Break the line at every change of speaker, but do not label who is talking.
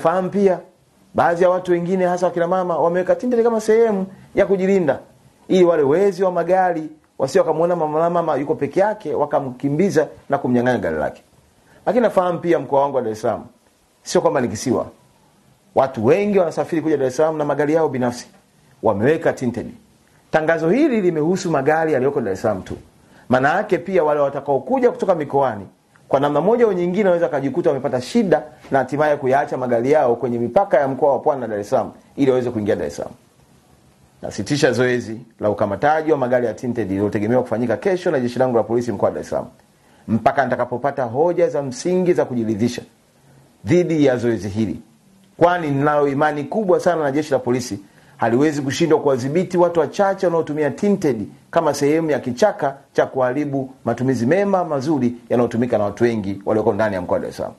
Fahamu pia baadhi ya watu wengine hasa wakina mama wameweka tinted kama sehemu ya kujilinda, ili wale wezi wa magari wasio kumuona mama yuko peke yake wakamkimbiza na kumnyang'anya gari lake. Lakini nafahamu pia mkoa wangu wa Dar es Salaam sio kama ni kisiwa. Watu wengi wanasafiri kuja Dar es Salaam na magari yao binafsi, wameweka tinted. Tangazo hili limehusu magari yaliyoko Dar es Salaam tu. Maana yake pia wale watakao kuja kutoka mikoani kwa namna moja au nyingine wanaweza kujikuta wamepata shida na hatimaye kuyaacha magari yao kwenye mipaka ya mkoa wa Pwani na Dar es Salaam ili waweze kuingia Dar es Salaam. Nasitisha zoezi la ukamataji wa magari ya tinted lililotegemewa kufanyika kesho na jeshi langu la polisi mkoa wa Dar es Salaam mpaka nitakapopata hoja za msingi za kujiridhisha dhidi ya zoezi hili, kwani ninalo imani kubwa sana na jeshi la polisi haliwezi kushindwa kuwadhibiti watu wachache wanaotumia tinted kama sehemu ya kichaka cha kuharibu matumizi mema mazuri yanayotumika na watu wengi walioko ndani ya mkoa wa Dar es Salaam.